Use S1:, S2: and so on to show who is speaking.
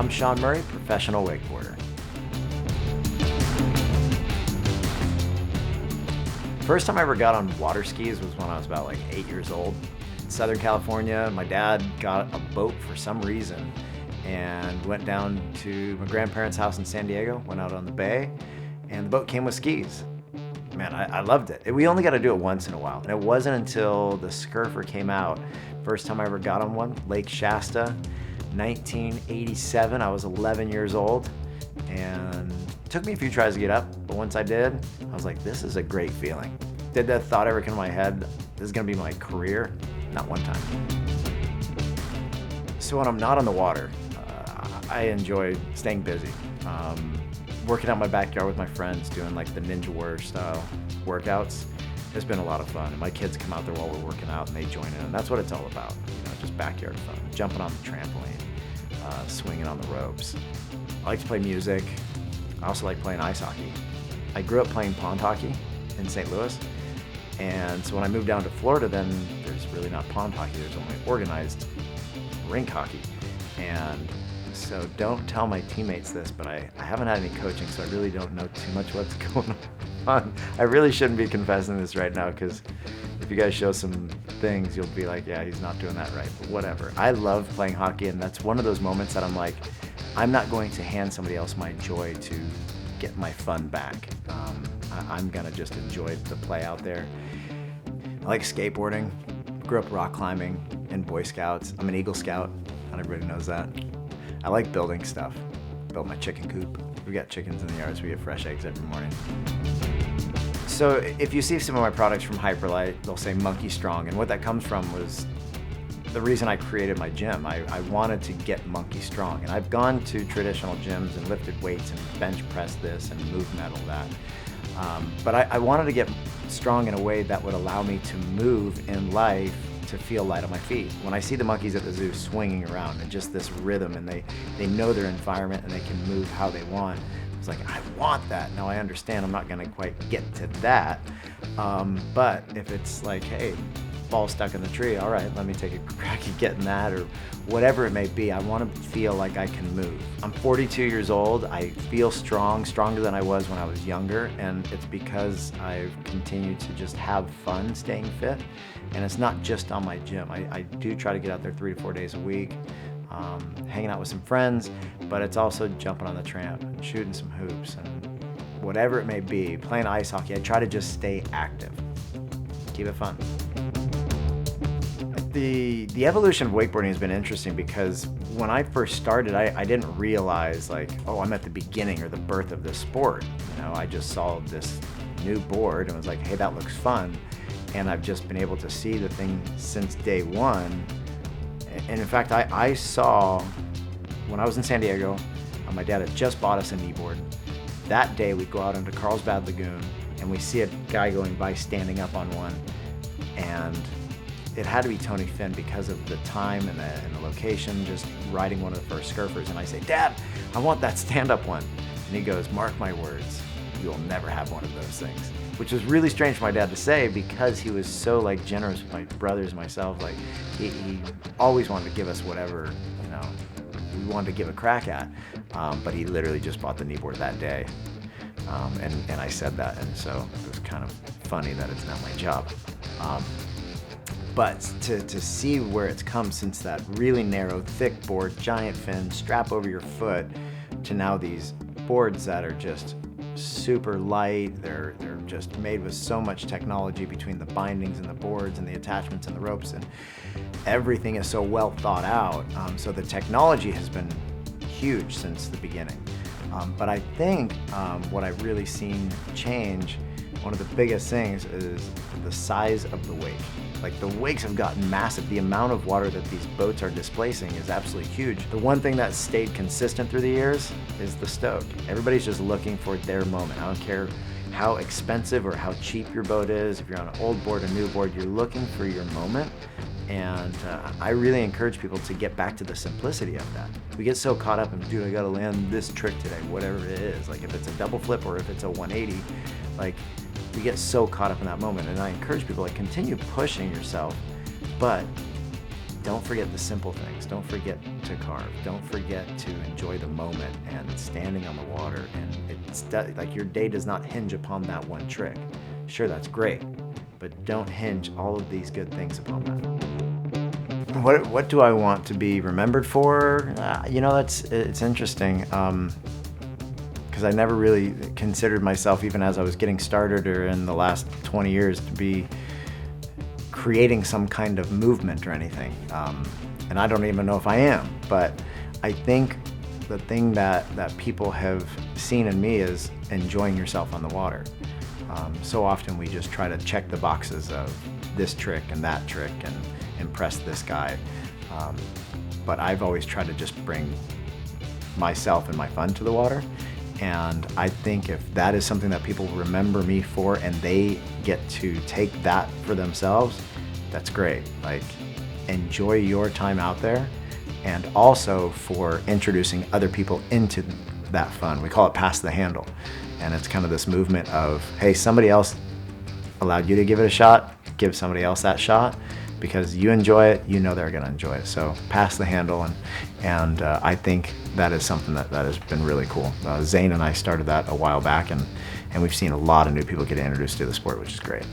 S1: I'm Shaun Murray, professional wakeboarder. First time I ever got on water skis was when I was about like 8 years old. In Southern California, my dad got a boat for some reason and went down to my grandparents' house in San Diego, went out on the bay, and the boat came with skis. Man, I loved it. We only got to do it once in a while, and it wasn't until the Scurfer came out, first time I ever got on one, Lake Shasta, 1987. I was 11 years old, and it took me a few tries to get up, but once I did, I was like, this is a great feeling. Did that thought ever come to my head, this is gonna be my career? Not one time. So when I'm not on the water, I enjoy staying busy. Working out in my backyard with my friends, doing like the Ninja Warrior style workouts. It's been a lot of fun. And my kids come out there while we're working out and they join in. And that's what it's all about, just backyard fun. Jumping on the trampoline, swinging on the ropes. I like to play music. I also like playing ice hockey. I grew up playing pond hockey in St. Louis. And so when I moved down to Florida, then there's really not pond hockey. There's only organized rink hockey. And so don't tell my teammates this, but I haven't had any coaching, so I really don't know too much what's going on. I really shouldn't be confessing this right now, because if you guys show some things, you'll be like, yeah, he's not doing that right, but whatever. I love playing hockey, and that's one of those moments that I'm like, I'm not going to hand somebody else my joy to get my fun back. I'm gonna just enjoy the play out there. I like skateboarding, grew up rock climbing and Boy Scouts. I'm an Eagle Scout, not everybody knows that. I like building stuff. Build my chicken coop. We got chickens in the yard, so we get fresh eggs every morning. So if you see some of my products from Hyperlight, they'll say Monkey Strong, and what that comes from was the reason I created my gym. I wanted to get monkey strong, and I've gone to traditional gyms and lifted weights and bench pressed this and moved metal that. But I wanted to get strong in a way that would allow me to move in life to feel light on my feet. When I see the monkeys at the zoo swinging around and just this rhythm, and they know their environment and they can move how they want, it's like, I want that. Now I understand I'm not gonna quite get to that, but if it's like, hey, ball stuck in the tree, all right, let me take a crack at getting that, or whatever it may be. I want to feel like I can move. I'm 42 years old. I feel strong, stronger than I was when I was younger, and it's because I've continued to just have fun staying fit. And it's not just on my gym. I do try to get out there 3 to 4 days a week, hanging out with some friends, but it's also jumping on the tramp and shooting some hoops and whatever it may be, playing ice hockey. I try to just stay active, keep it fun. The evolution of wakeboarding has been interesting, because when I first started, I didn't realize like, oh, I'm at the beginning or the birth of this sport. I just saw this new board and was like, hey, that looks fun. And I've just been able to see the thing since day one. And in fact, I saw, when I was in San Diego, my dad had just bought us a knee board. That day we'd go out into Carlsbad Lagoon and we see a guy going by standing up on one, and it had to be Tony Finn because of the time and the location, just riding one of the first Scurfers. And I say, Dad, I want that stand-up one. And he goes, mark my words, you'll never have one of those things. Which was really strange for my dad to say, because he was so like generous with my brothers and myself. Like he always wanted to give us whatever, we wanted to give a crack at. But he literally just bought the kneeboard that day. And I said that, and so it was kind of funny that it's not my job. But to see where it's come since that really narrow, thick board, giant fin, strap over your foot, to now these boards that are just super light. They're just made with so much technology between the bindings and the boards and the attachments and the ropes, and everything is so well thought out. So the technology has been huge since the beginning. But I think what I've really seen change, one of the biggest things, is the size of the wake. Like, the wakes have gotten massive. The amount of water that these boats are displacing is absolutely huge. The one thing that stayed consistent through the years is the stoke. Everybody's just looking for their moment. I don't care how expensive or how cheap your boat is. If you're on an old board, a new board, you're looking for your moment. And I really encourage people to get back to the simplicity of that. We get so caught up in, dude, I gotta land this trick today, whatever it is. Like, if it's a double flip or if it's a 180, like, we get so caught up in that moment. And I encourage people, like, continue pushing yourself, but don't forget the simple things. Don't forget to carve. Don't forget to enjoy the moment and standing on the water. And like your day does not hinge upon that one trick. Sure, that's great, but don't hinge all of these good things upon that. What do I want to be remembered for? It's interesting. Because I never really considered myself, even as I was getting started or in the last 20 years, to be creating some kind of movement or anything. And I don't even know if I am, but I think the thing that people have seen in me is enjoying yourself on the water. So often we just try to check the boxes of this trick and that trick and impress this guy. But I've always tried to just bring myself and my fun to the water. And I think if that is something that people remember me for and they get to take that for themselves, that's great. Like, enjoy your time out there, and also for introducing other people into that fun. We call it pass the handle. And it's kind of this movement of, hey, somebody else allowed you to give it a shot, give somebody else that shot. Because you enjoy it, you know they're going to enjoy it. So pass the handle, and I think that is something that has been really cool. Zane and I started that a while back, and we've seen a lot of new people get introduced to the sport, which is great.